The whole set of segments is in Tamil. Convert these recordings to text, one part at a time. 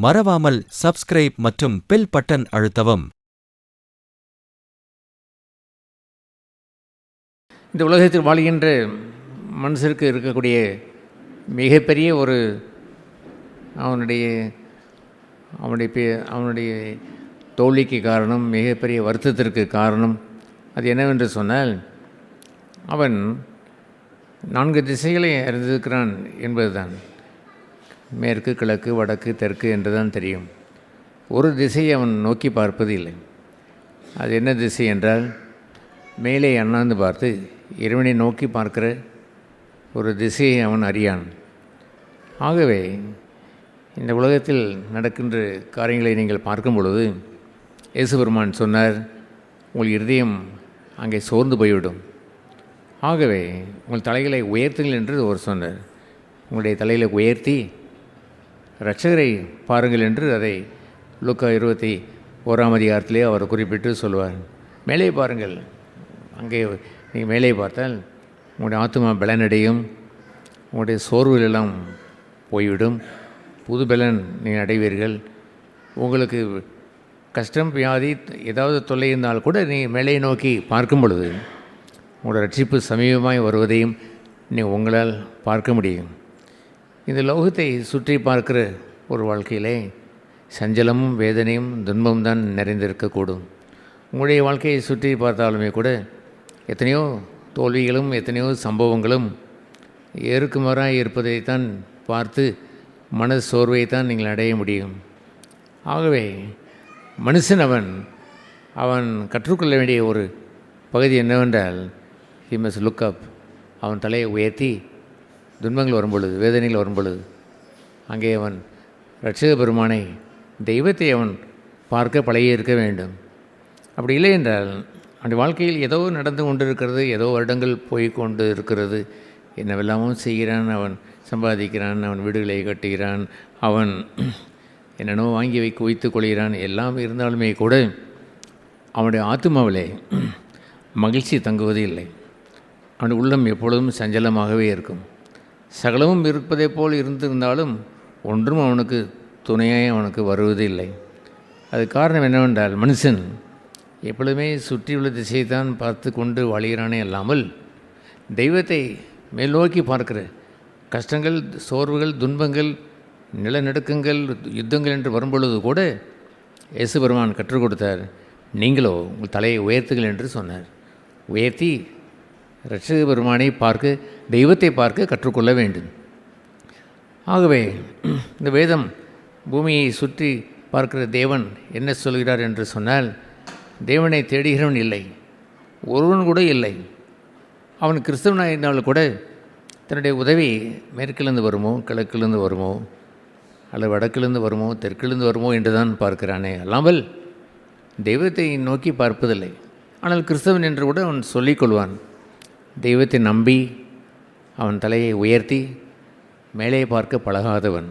மறவாமல் சப்ஸ்கிரைப் மற்றும் பெல் பட்டன் அழுத்தவும். இந்த உலகத்தில் வாழ்கின்ற மனுஷருக்கு இருக்கக்கூடிய மிகப்பெரிய ஒரு அவனுடைய தோல்விக்கு காரணம், மிகப்பெரிய வருத்தத்திற்கு காரணம் அது என்னவென்று சொன்னால், அவன் 4 திசைகளை அறிந்திருக்கிறான் என்பதுதான். மேற்கு, கிழக்கு, வடக்கு, தெற்கு என்றுதான் தெரியும். ஒரு திசையை அவன் நோக்கி பார்ப்பது இல்லை. அது என்ன திசை என்றால், மேலே அண்ணாந்து பார்த்து இறைவனை நோக்கி பார்க்கிற ஒரு திசையை அவன் அறியான். ஆகவே இந்த உலகத்தில் நடக்கின்ற காரியங்களை நீங்கள் பார்க்கும் பொழுது இயேசு பெருமான் சொன்னார், உங்கள் இருதயம் அங்கே சோர்ந்து போய்விடும். ஆகவே உங்கள் தலைகளை உயர்த்துங்கள் என்று அவர் சொன்னார். உங்களுடைய தலைகளை உயர்த்தி இரட்சகரை பாருங்கள் என்று அதை லூக்கா 21ஆம் அதிகாரத்திலே அவர் குறிப்பிட்டு சொல்வார். மேலே பாருங்கள். அங்கே நீங்கள் மேலே பார்த்தால் உங்களுடைய ஆத்துமா பலனடையும், உங்களுடைய சோர்வுகளெல்லாம் போய்விடும், புது பலன் நீங்கள் அடைவீர்கள். உங்களுக்கு கஷ்டம், வியாதி, ஏதாவது தொல்லை இருந்தால் கூட நீங்கள் மேலே நோக்கி பார்க்கும் பொழுது உங்களோட ரட்சிப்பு சமீபமாய் வருவதையும் நீங்கள் உங்களால் பார்க்க முடியும். இந்த லோகத்தை சுற்றி பார்க்கிற ஒரு வாழ்க்கையிலே சஞ்சலமும் வேதனையும் துன்பமும் தான் நிறைந்திருக்கக்கூடும். உங்களுடைய வாழ்க்கையை சுற்றி பார்த்தாலுமே கூட எத்தனையோ தோல்விகளும் எத்தனையோ சம்பவங்களும் ஏறுக்குமாறாக இருப்பதைத்தான் பார்த்து மன சோர்வைத்தான் நீங்கள் அடைய முடியும். ஆகவே மனுஷன் அவன் கற்றுக்கொள்ள வேண்டிய ஒரு பகுதி என்னவென்றால், ஹி மஸ்ட் லுக் அப். அவன் தலையை உயர்த்தி துன்பங்கள் வரும்பொழுது, வேதனைகள் வரும்பொழுது அங்கே அவன் இரட்சக பெருமானை, தெய்வத்தை அவன் பார்க்க பழகி இருக்க வேண்டும். அப்படி இல்லை என்றால் அவனுடைய வாழ்க்கையில் ஏதோ நடந்து கொண்டு இருக்கிறது, ஏதோ வருடங்கள் போய் கொண்டு இருக்கிறது, என்னவெல்லாமும் செய்கிறான், அவன் சம்பாதிக்கிறான், அவன் வீடுகளை கட்டுகிறான், அவன் என்னென்னோ வாங்கி வைத்துக் கொள்கிறான். எல்லாம் இருந்தாலுமே கூட அவனுடைய ஆத்துமாவிலே மகிழ்ச்சி தங்குவது இல்லை. அவனுடைய உள்ளம் எப்பொழுதும் சஞ்சலமாகவே இருக்கும். சகலமும் இருப்பதை போல் இருந்திருந்தாலும் ஒன்றும் அவனுக்கு துணையாக அவனுக்கு வருவது இல்லை. அது காரணம் என்னவென்றால், மனுஷன் எப்பொழுதுமே சுற்றியுள்ள திசையை தான் பார்த்து கொண்டு வாழ்கிறானே அல்லாமல் தெய்வத்தை மேல் நோக்கி பார்க்கிற கஷ்டங்கள், சோர்வுகள், துன்பங்கள், நிலநடுக்கங்கள், யுத்தங்கள் என்று வரும்பொழுது கூட இயேசு பெருமான் கற்றுக் கொடுத்தார். நீங்களோ உங்கள் தலையை உயர்த்துங்கள் என்று சொன்னார். உயர்த்தி இரட்சக பெருமானை பார்க்க, தெய்வத்தை பார்க்க கற்றுக்கொள்ள வேண்டும். ஆகவே இந்த வேதம் பூமியை சுற்றி பார்க்கிற தேவன் என்ன சொல்கிறார் என்று சொன்னால், தேவனை தேடுகிறவன் இல்லை, ஒருவன் கூட இல்லை. அவன் கிறிஸ்தவனாக இருந்தாலும் கூட தன்னுடைய உதவி மேற்கிலிருந்து வருமோ, கிழக்கிலிருந்து வருமோ, அல்லது வடக்கிலிருந்து வருமோ, தெற்கிலிருந்து வருமோ என்று தான் பார்க்கிறானே அல்லாமல் தெய்வத்தை நோக்கி பார்ப்பதில்லை. ஆனால் கிறிஸ்தவன் என்று கூட அவன் சொல்லிக்கொள்வான். தெய்வத்தை நம்பி அவன் தலையை உயர்த்தி மேலே பார்க்க பழகாதவன்.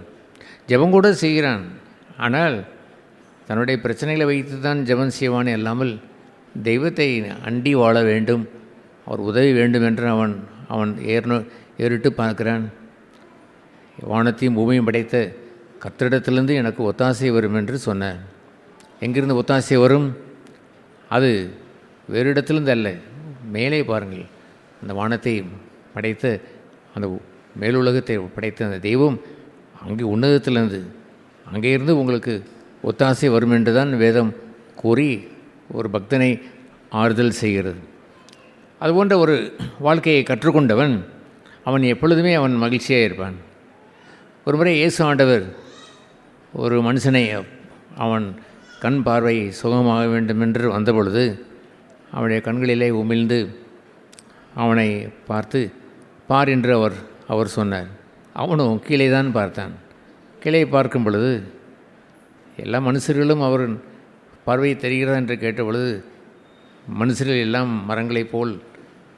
ஜெபம் கூட செய்கிறான், ஆனால் தன்னுடைய பிரச்சனைகளை வைத்து தான் ஜெபம் செய்வானே அல்லாமல் தெய்வத்தை அண்டி வாழ வேண்டும், அவர் உதவி வேண்டும் என்று அவன் ஏறிட்டு பார்க்கிறான். வானத்தையும் பூமியும் படைத்த கர்த்தரிடத்திலிருந்து எனக்கு ஒத்தாசை வரும் என்று சொன்னார். எங்கிருந்து ஒத்தாசை வரும்? அது வேறு இடத்திலிருந்து அல்ல, மேலே பாருங்கள். அந்த வானத்தை படைத்த, அந்த மேலுலகத்தை படைத்த அந்த தெய்வம் அங்கே உன்னதத்திலிருந்து, அங்கே இருந்து உங்களுக்கு ஒத்தாசை வரும் என்று தான் வேதம் கூறி ஒரு பக்தனை ஆறுதல் செய்கிறது. அதுபோன்ற ஒரு வாழ்க்கையை கற்றுக்கொண்டவன் அவன் எப்பொழுதுமே அவன் மகிழ்ச்சியாக இருப்பான். ஒரு முறை இயேசு ஆண்டவர் ஒரு மனுஷனை, அவன் கண் பார்வை சுகமாக வேண்டும் என்று வந்தபொழுது அவனுடைய கண்களிலே உமிழ்ந்து அவனை பார்த்து பார் என்று அவர் சொன்னார். அவனும் கீழே தான் பார்த்தான். கீழே பார்க்கும் பொழுது எல்லா மனுஷர்களும் அவர் பார்வை தெரிகிறதா என்று கேட்ட பொழுது, மனுஷர்கள் எல்லாம் மரங்களைப் போல்,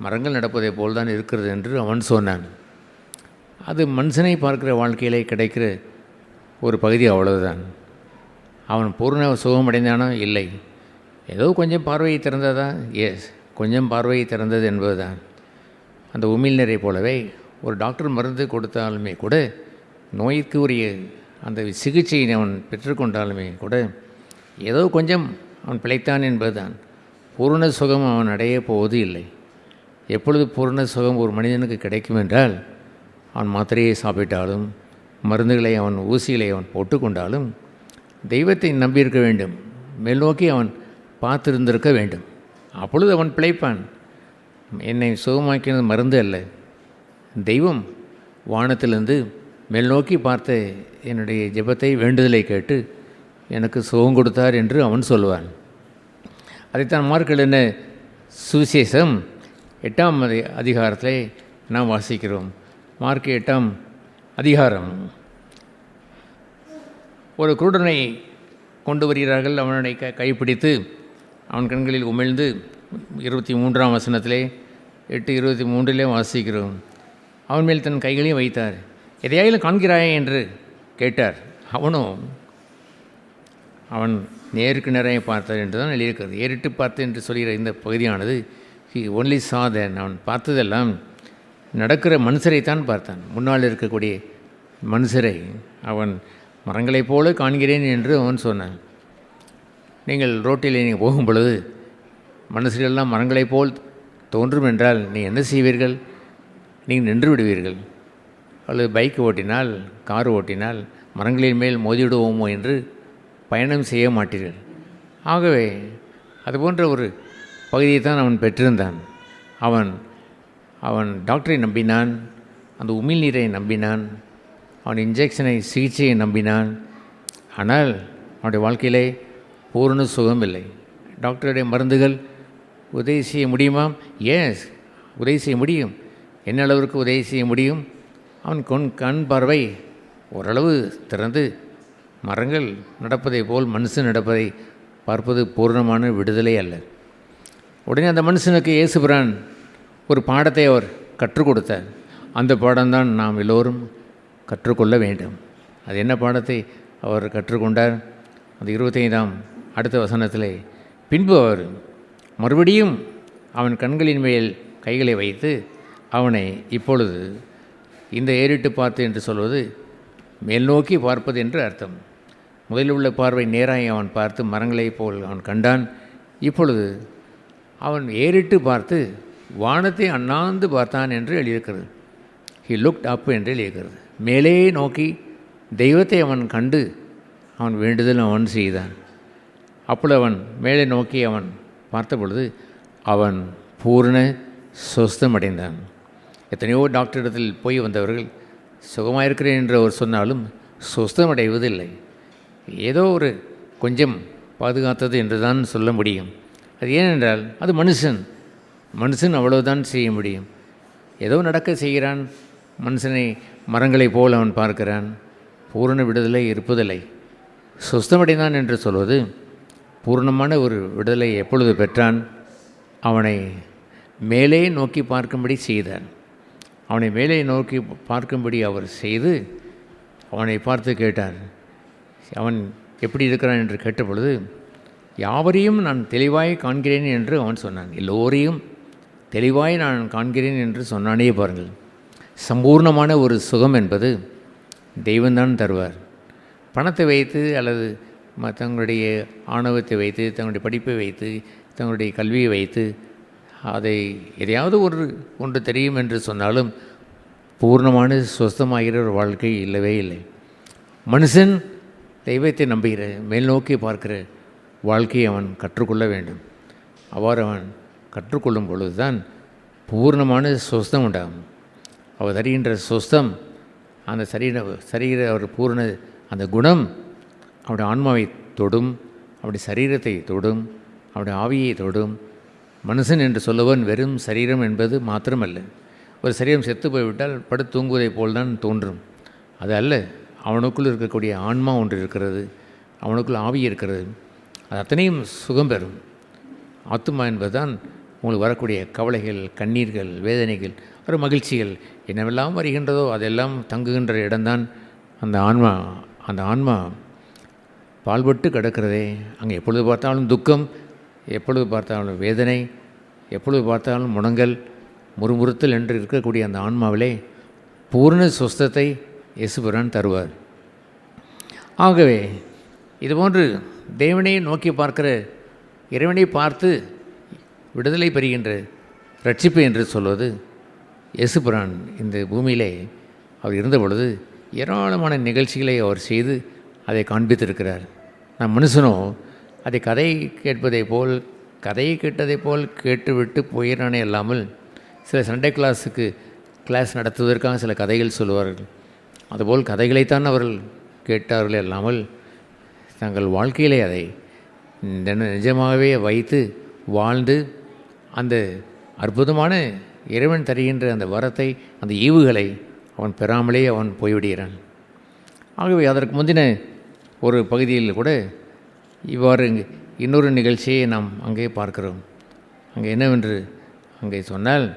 மரங்கள் நடப்பதை போல் தான் இருக்கிறது என்று அவன் சொன்னான். அது மனுஷனை பார்க்கிற வாழ்க்கையிலே கிடைக்கிற ஒரு பகுதி, அவ்வளவுதான். அவன் பூர்ண சுகமடைந்தானோ? இல்லை. ஏதோ கொஞ்சம் பார்வையை திறந்ததா? எஸ், கொஞ்சம் பார்வையை திறந்தது என்பதுதான். அந்த உமிழ்நீரை போலவே ஒரு டாக்டர் மருந்து கொடுத்தாலுமே கூட நோய்க்கு உரிய அந்த சிகிச்சையை அவன் பெற்றுக்கொண்டாலுமே கூட ஏதோ கொஞ்சம் அவன் பிழைத்தான் என்பதுதான். பூரண சுகம் அவன் அடையப் போவது இல்லை. எப்பொழுது பூரண சுகம் ஒரு மனிதனுக்கு கிடைக்கும் என்றால், அவன் மாத்திரையை சாப்பிட்டாலும், மருந்துகளை அவன் ஊசிகளை அவன் போட்டுக்கொண்டாலும் தெய்வத்தை நம்பியிருக்க வேண்டும், மேல் நோக்கி அவன் பார்த்திருந்திருக்க வேண்டும். அப்பொழுது அவன் பிழைப்பான். என்னை சுகமாக்கினது மருந்து அல்ல, தெய்வம் வானத்திலிருந்து மேல் நோக்கி பார்த்த என்னுடைய ஜெபத்தை, வேண்டுதலை கேட்டு எனக்கு சுகம் கொடுத்தார் என்று அவன் சொல்லுவான். அதைத்தான் மார்க் எழுதின சுவிசேஷம் 8ஆம் அதிகாரத்திலே நாம் வாசிக்கிறோம். மார்க் 8ஆம் அதிகாரம். ஒரு குருடனை கொண்டு வருகிறார்கள். அவனை கைப்பிடித்து அவன் கண்களில் உமிழ்ந்து 23ஆம் வசனத்திலே 8:23 வாசிக்கிறோம். அவன் மேல் தன் கைகளையும் வைத்தார். எதையாயிலும் காண்கிறாயே என்று கேட்டார். அவன் நேருக்கு நிறைய பார்த்தார் என்று தான் எழுதியிருக்கிறது. ஏறிட்டு பார்த்து என்று சொல்கிற இந்த பகுதியானது ஹி ஒன்லி சா தென், அவன் பார்த்ததெல்லாம் நடக்கிற மனுஷரைத்தான் பார்த்தான். முன்னால் இருக்கக்கூடிய மனுஷரை அவன் மரங்களைப் போல காண்கிறேன் என்று அவன் சொன்னான். நீங்கள் ரோட்டில் நீங்கள் போகும் பொழுது மனுஷர்களெல்லாம் மரங்களைப் போல் தோன்றும் என்றால் நீ என்ன செய்வீர்கள்? நீங்கள் நின்று விடுவீர்கள். அல்லது பைக் ஓட்டினால், கார் ஓட்டினால் மரங்களின் மேல் மோதிவிடுவோமோ என்று பயணம் செய்ய மாட்டீர்கள். ஆகவே அதுபோன்ற ஒரு பகுதியை தான் அவன் பெற்றிருந்தான். அவன் டாக்டரை நம்பினான், அந்த உமிழ்நீரை நம்பினான், அவன் இன்ஜெக்ஷனை, சிகிச்சையை நம்பினான். ஆனால் அவனுடைய வாழ்க்கையிலே பூரண சுகம் இல்லை. டாக்டருடைய மருந்துகள் உதவி செய்ய முடியுமா? எஸ், உதவி செய்ய முடியும். என்ன அளவிற்கு உதவி செய்ய முடியும்? அவன் கண் பார்வை ஓரளவு திறந்து மரங்கள் நடப்பதை போல் மனுஷன் நடப்பதை பார்ப்பது பூர்ணமான விடுதலை அல்ல. உடனே அந்த மனுஷனுக்கு இயேசுபிரான் ஒரு பாடத்தை அவர் கற்றுக் கொடுத்தார். அந்த பாடம்தான் நாம் எல்லோரும் கற்றுக்கொள்ள வேண்டும். அது என்ன பாடத்தை அவர் கற்றுக்கொண்டார்? அந்த 25ஆம் அடுத்த வசனத்திலே, பின்பு அவர் மறுபடியும் அவன் கண்களின் மேல் கைகளை வைத்து அவனை, இப்பொழுது இந்த ஏறிட்டு பார்த்து என்று சொல்வது மேல் நோக்கி பார்ப்பது என்று அர்த்தம். முதலில் உள்ள பார்வை நேராக அவன் பார்த்து மரங்களைப் போல் அவன் கண்டான். இப்பொழுது அவன் ஏறிட்டு பார்த்து வானத்தை அண்ணாந்து பார்த்தான் என்று எழுதியிருக்கிறது. ஹி லுக்ட் அப் என்று எழுதியிருக்கிறது. மேலே நோக்கி தெய்வத்தை அவன் கண்டு அவன் வேண்டுதல் அவன் செய்தான். அப்பொழுது அவன் மேலே நோக்கி அவன் பார்த்த பொழுது அவன் பூரண சொஸ்தம் அடைந்தான். எத்தனையோ டாக்டரிடத்தில் போய் வந்தவர்கள் சுகமாக இருக்கிறேன் என்று அவர் சொன்னாலும் சொஸ்தம் அடைவதில்லை. ஏதோ ஒரு கொஞ்சம் பாதுகாத்தது என்று தான் சொல்ல முடியும். அது ஏனென்றால் அது மனுஷன் அவ்வளவுதான் செய்ய முடியும். ஏதோ நடக்க செய்கிறான். மனுஷனை மரங்களைப் போல் அவன் பார்க்கிறான். பூரண விடுதலை இருப்பதில்லை. சொஸ்தமடைந்தான் என்று சொல்வது பூர்ணமான ஒரு விடுதலை எப்பொழுது பெற்றான்? அவனை மேலே நோக்கி பார்க்கும்படி செய்தார். அவனை மேலே நோக்கி பார்க்கும்படி அவர் செய்து அவனை பார்த்து கேட்டார். அவன் எப்படி இருக்கிறான் என்று கேட்ட பொழுது, யாவரையும் நான் தெளிவாய் காண்கிறேன் என்று அவன் சொன்னான். எல்லோரையும் தெளிவாய் நான் காண்கிறேன் என்று சொன்னானே பாருங்கள். சம்பூர்ணமான ஒரு சுகம் என்பது தெய்வந்தான் தருவார். பணத்தை வைத்து அல்லது தங்களுடைய ஆணவத்தை வைத்து, தங்களுடைய படிப்பை வைத்து, தங்களுடைய கல்வியை வைத்து அதை எதையாவது ஒன்று தெரியும் என்று சொன்னாலும் பூர்ணமான சொஸ்தமாகிற ஒரு வாழ்க்கை இல்லவே இல்லை. மனுஷன் தெய்வத்தை நம்புகிற, மேல் நோக்கி பார்க்கிற வாழ்க்கையை அவன் கற்றுக்கொள்ள வேண்டும். அவ்வாறு அவன் கற்றுக்கொள்ளும் பொழுது தான் பூர்ணமான சொஸ்தம் உண்டாகும். அவர் தருகின்ற சொஸ்தம், அந்த சரீர அவர் பூர்ண அந்த குணம் அவருடைய ஆன்மாவை தொடும், அவருடைய சரீரத்தை தொடும், அவருடைய ஆவியை தொடும். மனுஷன் என்று சொல்லுவன் வெறும் சரீரம் என்பது மாத்திரமல்ல. ஒரு சரீரம் செத்து போய்விட்டால் படுத்து தூங்குவதை போல்தான் தோன்றும். அது அல்ல. அவனுக்குள் இருக்கக்கூடிய ஆன்மா ஒன்று இருக்கிறது, அவனுக்குள் ஆவி இருக்கிறது. அது அத்தனையும் சுகம் பெறும். ஆத்துமா என்பதுதான் உங்களுக்கு வரக்கூடிய கவலைகள், கண்ணீர்கள், வேதனைகள், ஒரு மகிழ்ச்சிகள் என்னவெல்லாம் வருகின்றதோ அதெல்லாம் தங்குகின்ற இடம்தான் அந்த ஆன்மா. அந்த ஆன்மா பால்பட்டு கிடக்கிறதே, அங்கே எப்பொழுது பார்த்தாலும் துக்கம், எப்பொழுது பார்த்தாலும் வேதனை, எப்பொழுது பார்த்தாலும் முடங்கல், முறுமுறுத்தல் என்று இருக்கக்கூடிய அந்த ஆன்மாவிலே பூர்ண சொஸ்தத்தை இயேசுபிரான் தருவார். ஆகவே இதுபோன்று தேவனை நோக்கி பார்க்கிற, இறைவனை பார்த்து விடுதலை பெறுகின்ற ரட்சிப்பு என்று சொல்வது, இயேசுபிரான் இந்த பூமியிலே அவர் இருந்த பொழுது ஏராளமான நிகழ்ச்சிகளை அவர் செய்து அதை காண்பித்திருக்கிறார். நம் மனுஷனோ அதை கதை கேட்பதை போல், கதையை கேட்டதை போல் கேட்டுவிட்டு போயிடானே இல்லாமல், சில சண்டே கிளாஸ் நடத்துவதற்காக சில கதைகள் சொல்லுவார்கள். அதுபோல் கதைகளைத்தான் அவர்கள் கேட்டார்களே இல்லாமல் தங்கள் வாழ்க்கையிலே அதை நிஜமாகவே வைத்து வாழ்ந்து அந்த அற்புதமான இறைவன் தருகின்ற அந்த வரத்தை, அந்த ஈவுகளை அவன் பெறாமலே அவன் போய்விடுகிறான். ஆகவே அதற்கு முந்தின ஒரு பகுதியில் கூட இவ்வாறு இன்னொரு நிகழ்ச்சியை நாம் அங்கே பார்க்கிறோம். அங்கே என்னவென்று அங்கே சொன்னால்,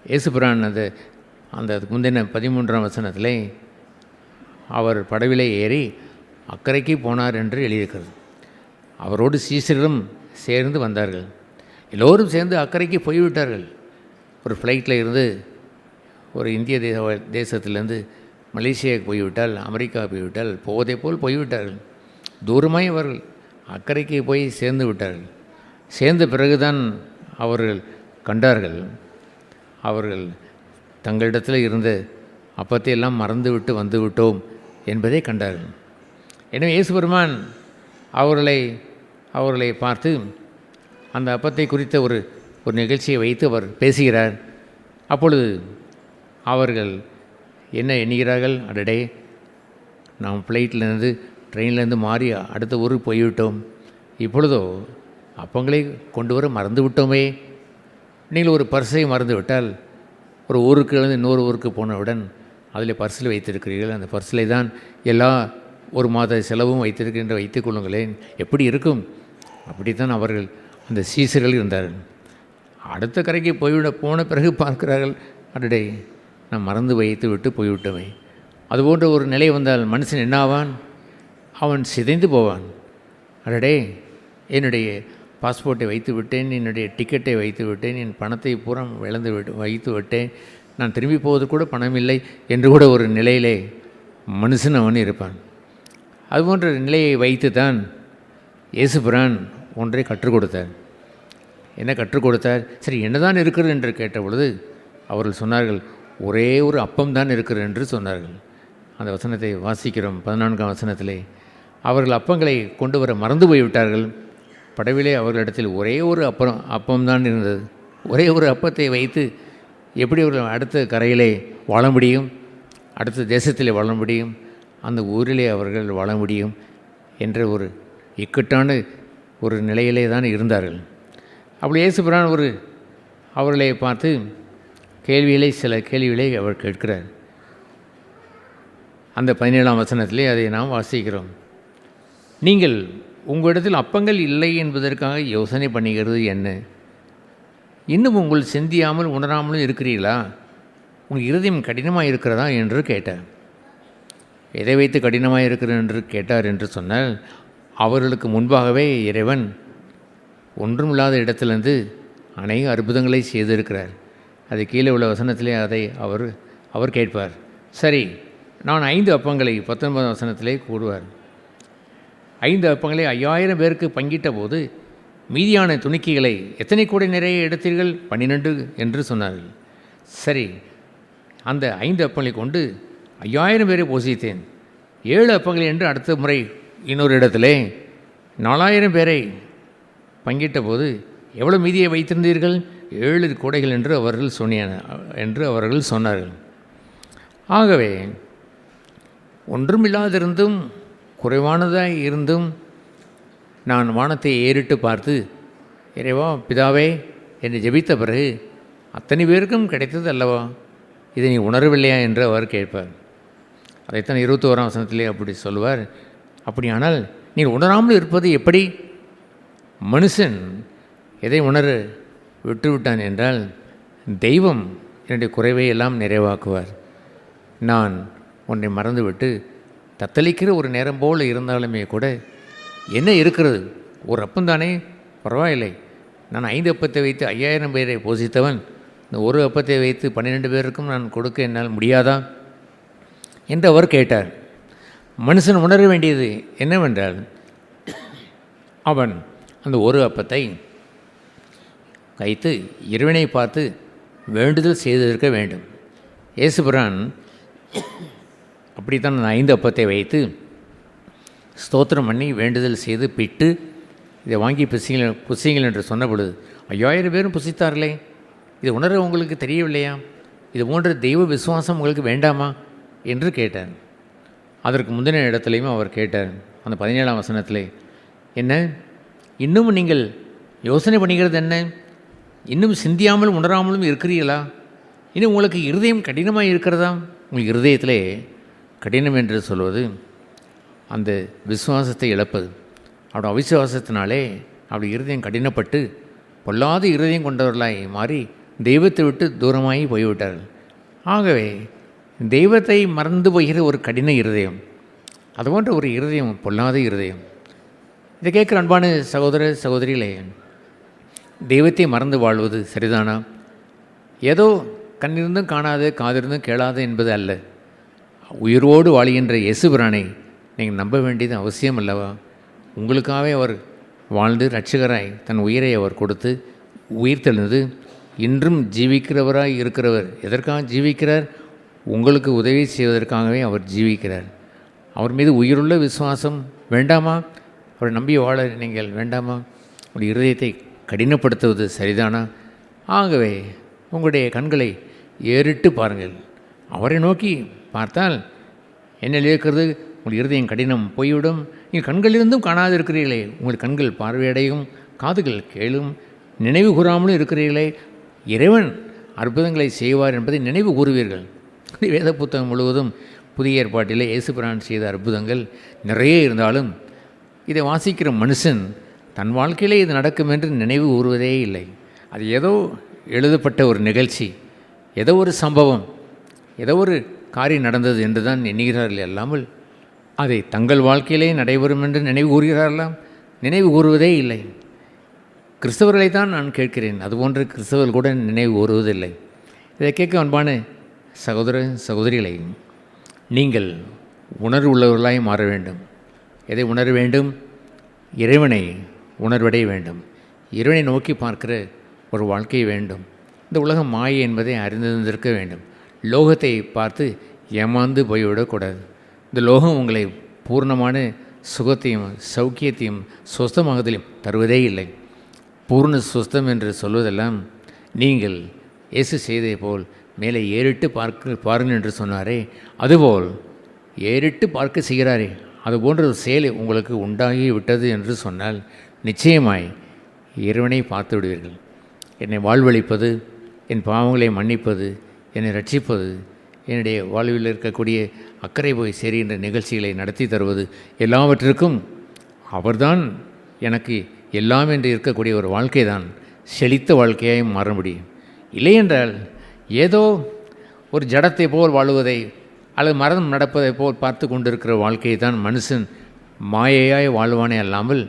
இயேசுபிரான் அந்த முந்தின 13ஆம் வசனத்திலே அவர் படவிலே ஏறி அக்கறைக்கு போனார் என்று எழுதியிருக்கிறது. அவரோடு சீசர்களும் சேர்ந்து வந்தார்கள். எல்லோரும் சேர்ந்து அக்கறைக்கு போய்விட்டார்கள். ஒரு ஃப்ளைட்டில் இருந்து ஒரு இந்திய தேசத்திலேருந்து மலேசியாவுக்கு போய்விட்டால், அமெரிக்கா போய்விட்டால், போவதை போல் போய்விட்டார்கள். தூரமாய் அவர்கள் அக்கறைக்கு போய் சேர்ந்து விட்டார்கள். சேர்ந்த பிறகுதான் அவர்கள் கண்டார்கள், அவர்கள் தங்களிடத்தில் இருந்த அப்பத்தை எல்லாம் மறந்துவிட்டு வந்து விட்டோம் என்பதை கண்டார்கள். எனவே இயேசு பெருமான் அவர்களை பார்த்து அந்த அப்பத்தை குறித்த ஒரு நிகழ்ச்சியை வைத்து அவர் பேசுகிறார். அப்பொழுது அவர்கள் என்ன எண்ணுகிறார்கள்? அடடே, நாம் ஃப்ளைட்லேருந்து ட்ரெயின்லேருந்து மாறி அடுத்த ஊருக்கு போய்விட்டோம், இப்பொழுதோ அப்பங்களை கொண்டு வர மறந்து விட்டோமே. நீங்கள் ஒரு பர்ஸை மறந்து விட்டால், ஒரு ஊருக்கு இன்னொரு ஊருக்கு போனவுடன் அதில் பர்ஸில் வைத்திருக்கிறீர்கள், அந்த பர்ஸில் தான் எல்லா ஒரு மாத செலவும் வைத்திருக்கின்ற வைத்துக் கொள்ளுங்களேன், எப்படி இருக்கும்? அப்படித்தான் அவர்கள் அந்த சீசர்கள் இருந்தார்கள். அடுத்த கரைக்கு போன பிறகு பார்க்கிறார்கள், அடடே, நான் மறந்து வைத்து விட்டு போய்விட்டோமே. அதுபோன்ற ஒரு நிலை வந்தால் மனுஷன் என்னாவான்? அவன் சிதைந்து போவான். அடடே, என்னுடைய பாஸ்போர்ட்டை வைத்து விட்டேன், என்னுடைய டிக்கெட்டை வைத்து விட்டேன், என் பணத்தை பூரா வைத்து விட்டேன், நான் திரும்பி போவது கூட பணம் இல்லை என்று கூட ஒரு நிலையிலே மனுஷன் அவன் இருப்பான். அதுபோன்ற நிலையை வைத்து தான் இயேசுபிரான் ஒன்றை கற்றுக் கொடுத்தார். என்ன கற்றுக் கொடுத்தார்? சரி, என்னதான் இருக்கிறது என்று கேட்ட பொழுது அவர்கள் சொன்னார்கள், ஒரே ஒரு அப்பம் தான் இருக்கிறது என்று சொன்னார்கள். அந்த வசனத்தை வாசிக்கிறோம். 14ஆம் வசனத்திலே அவர்கள் அப்பங்களை கொண்டு வர மறந்து போய்விட்டார்கள். படவிலே அவர்களிடத்தில் ஒரே ஒரு அப்பம்தான் இருந்தது. ஒரே ஒரு அப்பத்தை வைத்து எப்படி அவர்கள் அடுத்த கரையிலே வாழ முடியும், அடுத்த தேசத்திலே வாழ முடியும், அந்த ஊரிலே அவர்கள் வாழ முடியும் என்ற ஒரு இக்கட்டான ஒரு நிலையிலே தான் இருந்தார்கள். அப்படி இயேசுபிரான் அவர்களை பார்த்து சில கேள்விகளை அவர் கேட்கிறார். அந்த 17ஆம் வசனத்திலே அதை நாம் வாசிக்கிறோம். நீங்கள் உங்களிடத்தில் அப்பங்கள் இல்லை என்பதற்காக யோசனை பண்ணுகிறது என்ன? இன்னும் உங்கள் சிந்தியாமல் உணராமலும் இருக்கிறீர்களா? உங்கள் இருதயம் கடினமாக இருக்கிறதா என்று கேட்டார். எதை வைத்து கடினமாக இருக்கிறது என்று கேட்டார் என்று சொன்னால், அவர்களுக்கு முன்பாகவே இறைவன் ஒன்றுமில்லாத இடத்திலிருந்து அநேக அற்புதங்களை செய்திருக்கிறார். அது கீழே உள்ள வசனத்திலே அதை அவர் கேட்பார். சரி, நான் 5 அப்பங்களை 19ஆம் வசனத்திலே கூறுவார். 5 அப்பங்களை 5000 பேருக்கு பங்கிட்ட போது மீதியான துணிக்கைகளை எத்தனை கூடை நிறைய எடுத்தீர்கள்? 12 என்று சொன்னார்கள். சரி, அந்த 5 அப்பங்களை கொண்டு 5000 பேரை போஷித்தேன். 7 அப்பங்களை என்று அடுத்த முறை இன்னொரு இடத்திலே 4000 பேரை பங்கிட்ட போது எவ்வளோ மீதியை வைத்திருந்தீர்கள்? 7 கூடைகள் என்று அவர்கள் சொன்னார்கள். ஆகவே ஒன்றுமில்லாதிருந்தும் குறைவானதாக இருந்தும் நான் வானத்தை ஏறிட்டு பார்த்து, இறைவா பிதாவே என்று ஜெபித்த பிறகு அத்தனை பேருக்கும் கிடைத்தது அல்லவா? இதை நீ உணரவில்லையா என்று அவர் கேட்பார். அதைத்தான் 21ஆம் வசனத்திலே அப்படி சொல்லுவார். அப்படியானால் நீ உணராமல் இருப்பது எப்படி? மனுஷன் எதை உணர விட்டுவிட்டான் என்றால், தெய்வம் என்னுடைய குறைவை எல்லாம் நிறைவாக்குவார். நான் உன்னை மறந்துவிட்டு தத்தளிக்கிற ஒரு நேரம் போல் இருந்தாலுமே கூட என்ன இருக்கிறது? ஒரு அப்பந்தானே, பரவாயில்லை. நான் 5 அப்பத்தை வைத்து 5000 பேரை போஷித்தவன், இந்த ஒரு அப்பத்தை வைத்து 12 பேருக்கும் நான் கொடுக்க என்னால் முடியாதா என்று அவர் கேட்டார். மனுஷன் உணர வேண்டியது என்னவென்றால், அவன் அந்த ஒரு அப்பத்தை கைத்து இறைவனை பார்த்து வேண்டுதல் செய்திருக்க வேண்டும். இயேசுபிரான் அப்படித்தான் அந்த 5 அப்பத்தை வைத்து ஸ்தோத்திரம் பண்ணி வேண்டுதல் செய்து பிட்டு இதை வாங்கி புசிங்கள் என்று சொன்ன பொழுது 5000 பேரும் புசித்தார்களே, இது உணர உங்களுக்கு தெரியவில்லையா? இது போன்ற தெய்வ விசுவாசம் உங்களுக்கு வேண்டாமா என்று கேட்டார். அதற்கு முந்தின இடத்துலையும் அவர் கேட்டார். அந்த 17ஆம் வசனத்திலே, என்ன இன்னும் நீங்கள் யோசனை பண்ணுகிறது என்ன? இன்னும் சிந்தியாமல் உணராமலும் இருக்கிறீர்களா? இன்னும் உங்களுக்கு இருதயம் கடினமாக இருக்கிறதா? உங்களுக்கு இருதயத்திலே கடினம் என்று சொல்வது அந்த விசுவாசத்தை இழப்பது. அவருடைய அவிசுவாசத்தினாலே அவருடைய இருதயம் கடினப்பட்டு பொல்லாத இருதயம் கொண்டவர்களாய் மாறி தெய்வத்தை விட்டு தூரமாகி போய்விட்டார்கள். ஆகவே தெய்வத்தை மறந்து போகிற ஒரு கடின இருதயம், அதுபோன்ற ஒரு இருதயம் பொல்லாத இருதயம். இதை கேட்குற அன்பான சகோதர சகோதரிகளே, தெய்வத்தை மறந்து வாழ்வது சரிதானா? ஏதோ கண்ணிருந்தும் காணாது காதிருந்தும் கேளாது என்பது அல்ல. உயிரோடு வாழுகின்ற இயேசுபிரானை நீங்கள் நம்ப வேண்டியது அவசியம் அல்லவா? உங்களுக்காகவே அவர் வாழ்ந்து இரட்சகராய் தன் உயிரை அவர் கொடுத்து உயிர் தெழுந்து இன்றும் ஜீவிக்கிறவராய் இருக்கிறவர். எதற்காக ஜீவிக்கிறார்? உங்களுக்கு உதவி செய்வதற்காகவே அவர் ஜீவிக்கிறார். அவர் மீது உயிருள்ள விசுவாசம் வேண்டாமா? அவரை நம்பி வாழ நீங்கள் வேண்டாமா? உங்களுடைய இருதயத்தை கடினப்படுத்துவது சரிதானா? ஆகவே உங்களுடைய கண்களை ஏறிட்டு பாருங்கள். அவரை நோக்கி பார்த்தால் என்ன இருக்கிறது? உங்கள் இருதயம் கடினம் போய்விடும். நீங்கள் கண்களிலிருந்தும் காணாது இருக்கிறீர்களே, உங்கள் கண்கள் பார்வையடையும், காதுகள் கேளும், நினைவு கூறாமலும் இருக்கிறீர்களே, இறைவன் அற்புதங்களை செய்வார் என்பதை நினைவு கூறுவீர்கள். வேத புத்தகம் முழுவதும் புதிய ஏற்பாட்டிலே இயேசுபிரான் செய்த அற்புதங்கள் நிறைய இருந்தாலும் இதை வாசிக்கிற மனுஷன் தன் வாழ்க்கையிலே இது நடக்கும் என்று நினைவு கூறுவதே இல்லை. அது ஏதோ எழுதப்பட்ட ஒரு நிகழ்ச்சி, ஏதோ ஒரு சம்பவம், ஏதோ ஒரு காரியம் நடந்தது என்று தான் எண்ணுகிறார்கள். அல்லாமல் அதை தங்கள் வாழ்க்கையிலே நடைபெறும் என்று நினைவு கூறுகிறார்களாம்? நினைவு கூறுவதே இல்லை. கிறிஸ்தவர்களை தான் நான் கேட்கிறேன், அதுபோன்று கிறிஸ்தவர்கள் கூட நினைவு கூறுவதில்லை. இதை கேட்க அன்பான சகோதர சகோதரிகளை, நீங்கள் உணர்வுள்ளவர்களாய் மாற வேண்டும். எதை உணர வேண்டும்? இறைவனை உணர்வடைய வேண்டும். இறைவனை நோக்கி பார்க்கிற ஒரு வாழ்க்கை வேண்டும். இந்த உலகம் மாயை என்பதை அறிந்திருந்திருக்க வேண்டும். லோகத்தை பார்த்து ஏமாந்து போய்விடக்கூடாது. இந்த லோகம் உங்களை பூர்ணமான சுகத்தையும் சௌக்கியத்தையும் சொஸ்தமாகத்திலையும் தருவதே இல்லை. பூர்ண சுஸ்தம் என்று சொல்வதெல்லாம் நீங்கள் இயேசு செய்ததை போல் மேலே ஏறிட்டு பாருங்கள் என்று சொன்னாரே, அதுபோல் ஏறிட்டு பார்க்க செய்கிறாரே, அதுபோன்ற ஒரு செயல் உங்களுக்கு உண்டாகி விட்டது என்று சொன்னால் நிச்சயமாய் இறைவனை பார்த்து விடுவீர்கள். என்னை வாழ்வளிப்பது, என் பாவங்களை மன்னிப்பது, என்னை ரட்சிப்பது, என்னுடைய வாழ்வில் இருக்கக்கூடிய அக்கறை போய் சேருகின்ற நிகழ்ச்சிகளை நடத்தி தருவது, எல்லாவற்றிற்கும் அவர்தான் எனக்கு எல்லாம் என்று இருக்கக்கூடிய ஒரு வாழ்க்கை தான் செழித்த வாழ்க்கையாய் மாற முடியும். இல்லையென்றால் ஏதோ ஒரு ஜடத்தை போல் வாழுவதை அல்லது மரணம் நடப்பதை போல் பார்த்து கொண்டிருக்கிற வாழ்க்கையை தான் மனுஷன் மாயையாய் வாழ்வானே அல்லாமல்,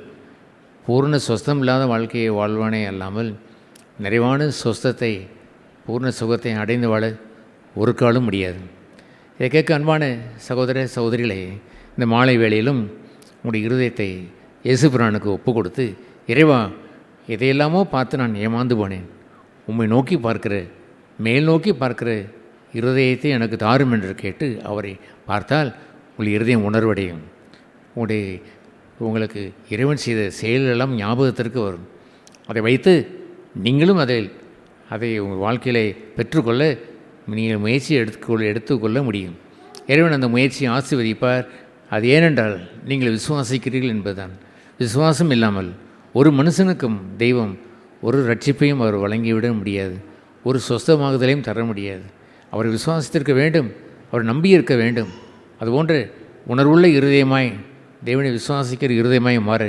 பூர்ண சொஸ்தம் இல்லாத வாழ்க்கையை வாழ்வானே அல்லாமல், நிறைவான சொஸ்தத்தை பூர்ண சுகத்தை அடைந்து வாழ ஒரு காலம் முடியாது. இதை கேட்க அன்பான சகோதர சகோதரிகளே, இந்த மாலை வேளையிலும் உங்களுடைய இருதயத்தை இயேசுபிரானுக்கு ஒப்பு கொடுத்து, இறைவா எதையெல்லாமோ பார்த்து நான் ஏமாந்து போனேன், உம்மை நோக்கி பார்க்கிற மேல் நோக்கி பார்க்கிற இருதயத்தை எனக்கு தாரும் என்று கேட்டு அவரை பார்த்தால் உங்கள் இருதயம் உணர்வடையும். உங்களுக்கு இறைவன் செய்த செயலெல்லாம் ஞாபகத்திற்கு வரும். அதை வைத்து நீங்களும் அதை உங்கள் வாழ்க்கையிலே பெற்றுக்கொள்ள நீங்கள் முயற்சியை எடுத்துக்கொள்ள முடியும். இறைவன் அந்த முயற்சியை ஆசீர்வதிப்பார். அது ஏனென்றால் நீங்கள் விசுவாசிக்கிறீர்கள் என்பதுதான். விசுவாசம் இல்லாமல் ஒரு மனுஷனுக்கும் தெய்வம் ஒரு ரட்சிப்பையும் அவர் வழங்கிவிட முடியாது, ஒரு சொஸ்தமாகுதலையும் தர முடியாது. அவர் விசுவாசித்திருக்க வேண்டும், அவர் நம்பியிருக்க வேண்டும். அதுபோன்று உணர்வுள்ள இருதயமாய் தேவனை விசுவாசிக்கிற இருதயமாய் மாற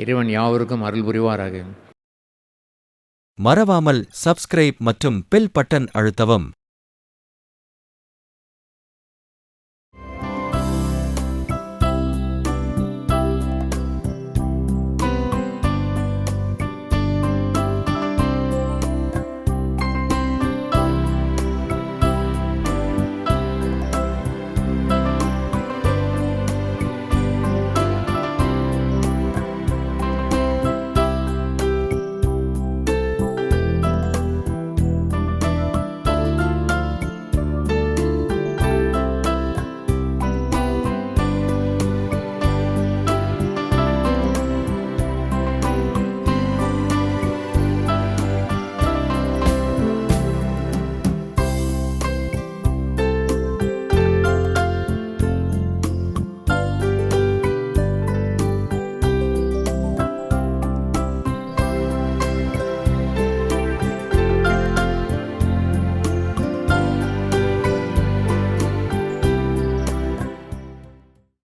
இறைவன் யாவருக்கும் அருள் புரிவாராக. மறவாமல் சப்ஸ்கிரைப் மற்றும் பெல் பட்டன் அழுத்தவும்.